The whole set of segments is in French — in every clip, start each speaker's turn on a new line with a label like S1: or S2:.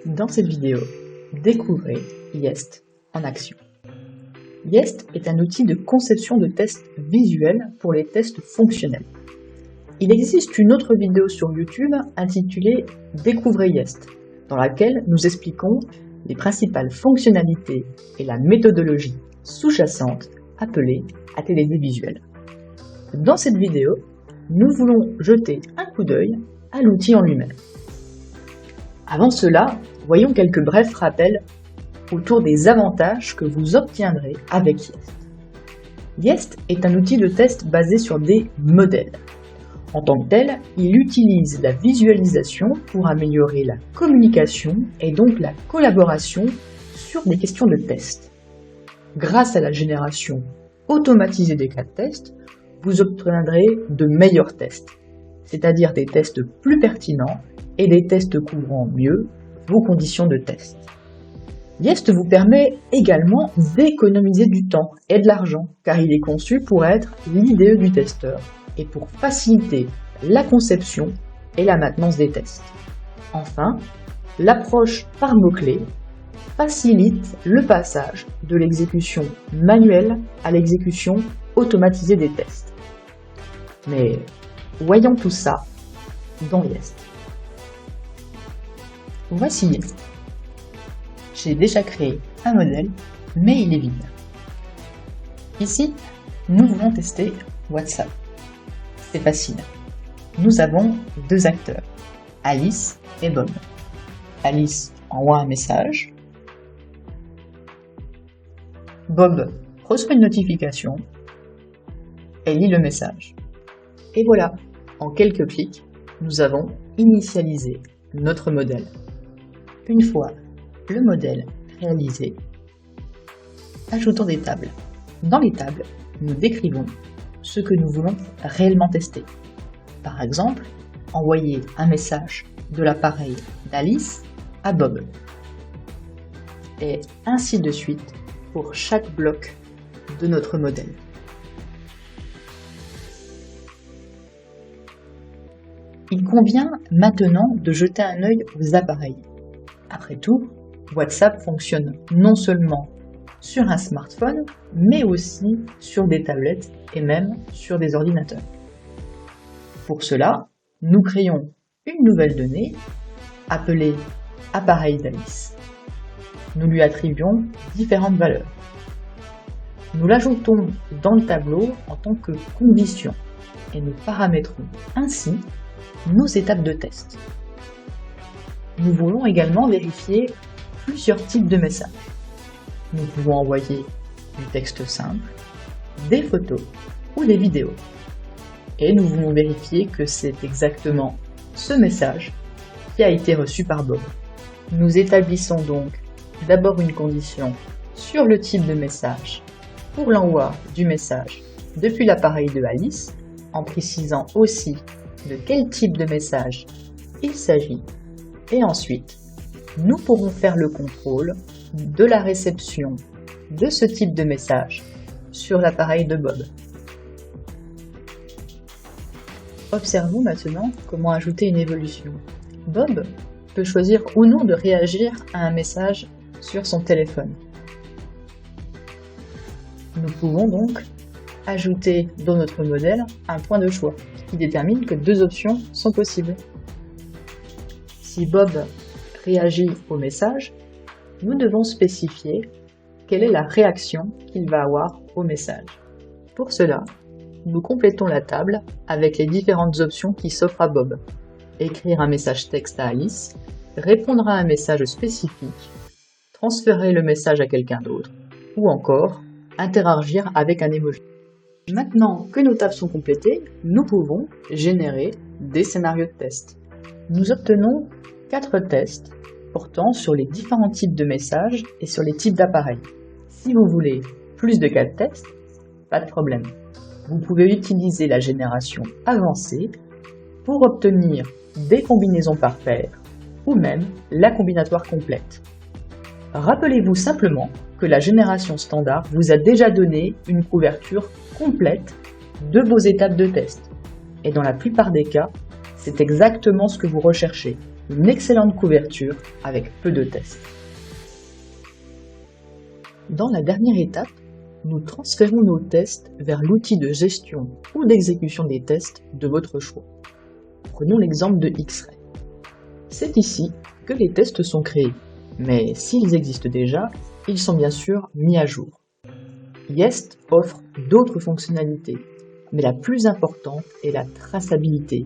S1: Dans cette vidéo, découvrez Yest en action. Yest est un outil de conception de tests visuels pour les tests fonctionnels. Il existe une autre vidéo sur YouTube intitulée Découvrez Yest, dans laquelle nous expliquons les principales fonctionnalités et la méthodologie sous-jacente appelée ATD visuel. Dans cette vidéo, nous voulons jeter un coup d'œil à l'outil en lui-même. Avant cela, voyons quelques brefs rappels autour des avantages que vous obtiendrez avec Yest. Yest est un outil de test basé sur des modèles. En tant que tel, il utilise la visualisation pour améliorer la communication et donc la collaboration sur des questions de test. Grâce à la génération automatisée des cas de test, vous obtiendrez de meilleurs tests, c'est-à-dire des tests plus pertinents et des tests couvrant mieux vos conditions de test. Yest vous permet également d'économiser du temps et de l'argent, car il est conçu pour être l'IDE du testeur et pour faciliter la conception et la maintenance des tests. Enfin, l'approche par mots-clés facilite le passage de l'exécution manuelle à l'exécution automatisée des tests. Mais voyons tout ça dans Yest. Voici Yest. J'ai déjà créé un modèle, mais il est vide. Ici, nous voulons tester WhatsApp. C'est facile. Nous avons deux acteurs, Alice et Bob. Alice envoie un message. Bob reçoit une notification et lit le message. Et voilà, en quelques clics, nous avons initialisé notre modèle. Une fois le modèle réalisé, ajoutons des tables. Dans les tables, nous décrivons ce que nous voulons réellement tester. Par exemple, envoyer un message de l'appareil d'Alice à Bob. Et ainsi de suite pour chaque bloc de notre modèle. Il convient maintenant de jeter un œil aux appareils. Après tout, WhatsApp fonctionne non seulement sur un smartphone, mais aussi sur des tablettes et même sur des ordinateurs. Pour cela, nous créons une nouvelle donnée appelée appareil d'Alice. Nous lui attribuons différentes valeurs. Nous l'ajoutons dans le tableau en tant que condition et nous paramétrons ainsi nos étapes de test. Nous voulons également vérifier plusieurs types de messages. Nous pouvons envoyer du texte simple, des photos ou des vidéos. Et nous voulons vérifier que c'est exactement ce message qui a été reçu par Bob. Nous établissons donc d'abord une condition sur le type de message pour l'envoi du message depuis l'appareil de Alice, en précisant aussi de quel type de message il s'agit. Et ensuite, nous pourrons faire le contrôle de la réception de ce type de message sur l'appareil de Bob. Observons maintenant comment ajouter une évolution. Bob peut choisir ou non de réagir à un message sur son téléphone. Nous pouvons donc ajouter dans notre modèle un point de choix qui détermine que deux options sont possibles. Si Bob réagit au message, nous devons spécifier quelle est la réaction qu'il va avoir au message. Pour cela, nous complétons la table avec les différentes options qui s'offrent à Bob. Écrire un message texte à Alice, répondre à un message spécifique, transférer le message à quelqu'un d'autre, ou encore interagir avec un emoji. Maintenant que nos tables sont complétées, nous pouvons générer des scénarios de test. Nous obtenons 4 tests portant sur les différents types de messages et sur les types d'appareils. Si vous voulez plus de cas de test, pas de problème. Vous pouvez utiliser la génération avancée pour obtenir des combinaisons par paire ou même la combinatoire complète. Rappelez-vous simplement que la génération standard vous a déjà donné une couverture complète de vos étapes de test. Et dans la plupart des cas, c'est exactement ce que vous recherchez. une excellente couverture avec peu de tests. Dans la dernière étape, nous transférons nos tests vers l'outil de gestion ou d'exécution des tests de votre choix. Prenons l'exemple de X-Ray. C'est ici que les tests sont créés, mais s'ils existent déjà, ils sont bien sûr mis à jour. Yest offre d'autres fonctionnalités, mais la plus importante est la traçabilité.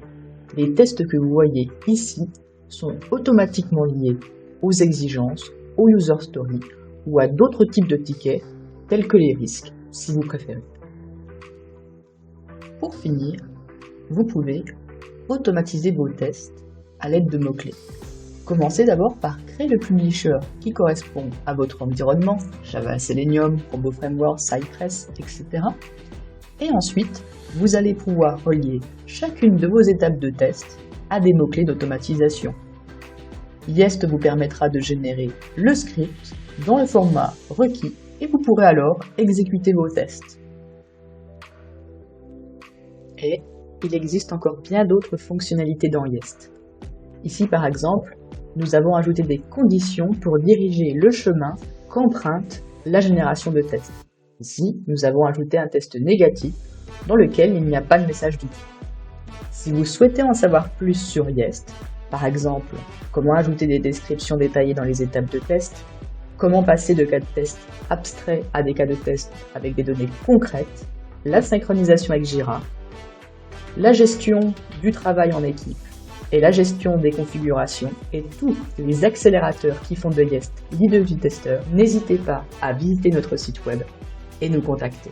S1: Les tests que vous voyez ici sont automatiquement liés aux exigences, aux user stories ou à d'autres types de tickets, tels que les risques, si vous préférez. Pour finir, vous pouvez automatiser vos tests à l'aide de mots-clés. Commencez d'abord par créer le publisher qui correspond à votre environnement, Java, Selenium, Combo Framework, Cypress, etc. Et ensuite, vous allez pouvoir relier chacune de vos étapes de test à des mots-clés d'automatisation. Yest vous permettra de générer le script dans le format requis et vous pourrez alors exécuter vos tests. Et il existe encore bien d'autres fonctionnalités dans Yest. Ici par exemple, nous avons ajouté des conditions pour diriger le chemin qu'emprunte la génération de tests. Ici, nous avons ajouté un test négatif dans lequel il n'y a pas de message du tout. Si vous souhaitez en savoir plus sur Yest, par exemple, comment ajouter des descriptions détaillées dans les étapes de test, comment passer de cas de test abstraits à des cas de test avec des données concrètes, la synchronisation avec Jira, la gestion du travail en équipe et la gestion des configurations et tous les accélérateurs qui font de Yest l'idée du testeur, n'hésitez pas à visiter notre site web et nous contacter.